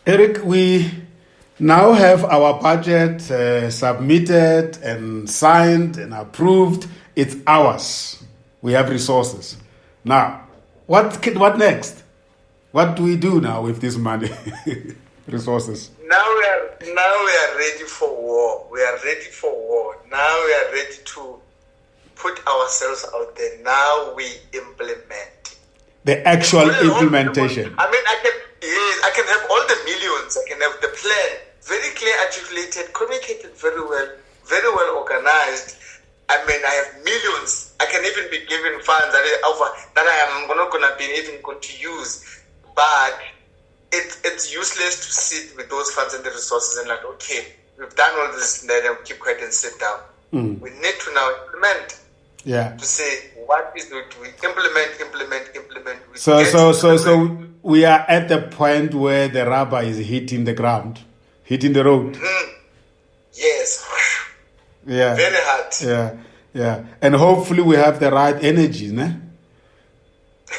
Eric, we now have our budget submitted and signed and approved. It's ours. We have resources. Now, what next? What do we do now with this money, resources? Now we are ready for war. We are ready for war. Now we are ready to put ourselves out there. Now we implement. The actual implementation. I can have all the millions. I can have the plan, very clear, articulated, communicated very well organized. I have millions. I can even be given funds that I am not going to be even going to use. But it's useless to sit with those funds and the resources and like, okay, we've done all this and then keep quiet and sit down. We need to now implement. Yeah. To say what is it? We implement. So we are at the point where the rubber is hitting the ground, hitting the road. Yes. Yeah. Very hard. Yeah. And hopefully we have the right energies, né?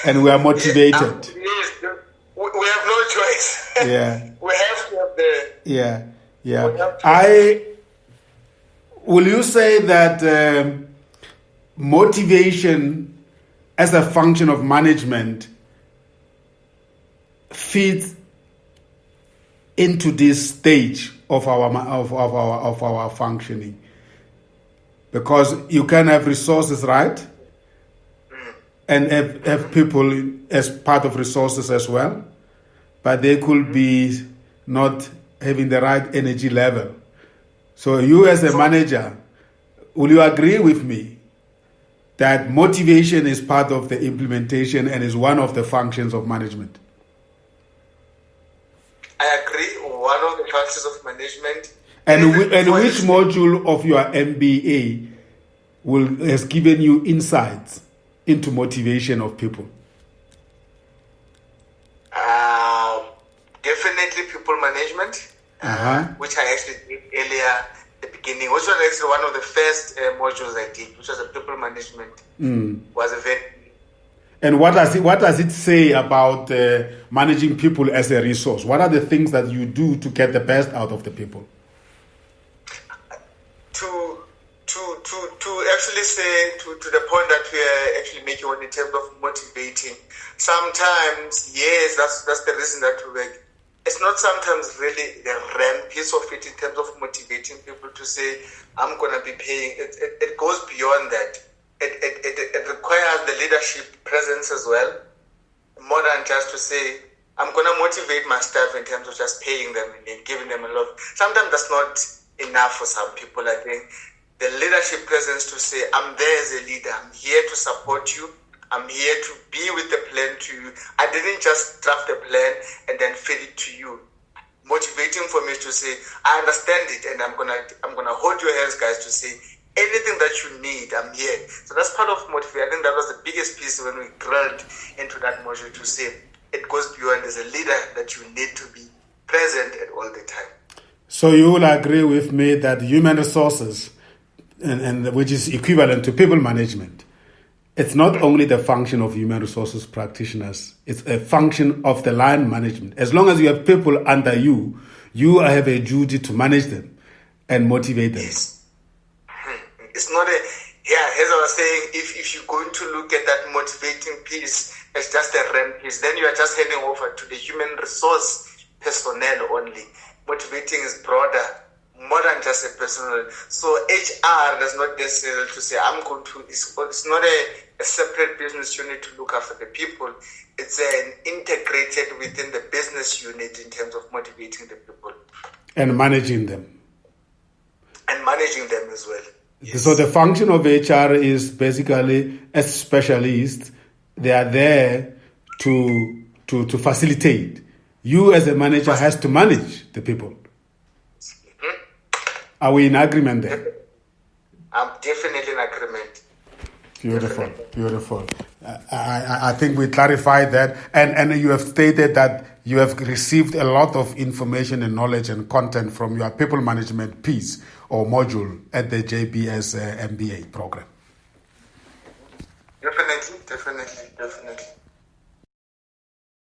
And we are motivated. Yes. We have no choice. Yeah. We have to have the. Yeah. Will you say that motivation as a function of management feeds into this stage of our functioning? Because you can have resources, right? And have people as part of resources as well, but they could be not having the right energy level. So you as a manager, will you agree with me that motivation is part of the implementation and is one of the functions of management? I agree. One of the functions of management. And which module of your MBA has given you insights into motivation of people? Definitely people management, which I actually did earlier at the beginning, which was actually one of the first modules I did, which was a people management. Was a very. And what does it say about managing people as a resource? What are the things that you do to get the best out of the people? To actually say to the point that we are actually making in terms of motivating. Sometimes, yes, that's the reason that we work. It's not sometimes really the RAM piece of it in terms of motivating people to say, I'm going to be paying. It goes beyond that. It requires the leadership presence as well, more than just to say, I'm going to motivate my staff in terms of just paying them and giving them a lot. Sometimes that's not enough for some people, I think. The leadership presence to say, I'm there as a leader. I'm here to support you. I'm here to be with the plan to you. I didn't just draft a plan and then feed it to you. Motivating for me is to say, I understand it and I'm gonna hold your hands, guys, to say anything that you need, I'm here. So that's part of motivation. I think that was the biggest piece when we drilled into that module to say it goes beyond as a leader that you need to be present at all the time. So you will agree with me that human resources and which is equivalent to people management, it's not only the function of human resources practitioners, it's a function of the line management. As long as you have people under you, you have a duty to manage them and motivate them. Yes. It's not as I was saying, if you're going to look at that motivating piece as just a RAM piece, then you are just handing over to the human resource personnel only. Motivating is broader, more than just a personal. So HR does not necessarily to say, I'm going to, it's not a separate business unit to look after the people. It's an integrated within the business unit in terms of motivating the people. And managing them. And managing them as well. Yes. So the function of HR is basically, as specialists, they are there to facilitate. You as a manager has to manage the people. Are we in agreement there? I'm definitely in agreement. Beautiful. I think we clarified that. And you have stated that you have received a lot of information and knowledge and content from your people management piece or module at the JBS MBA program. Definitely.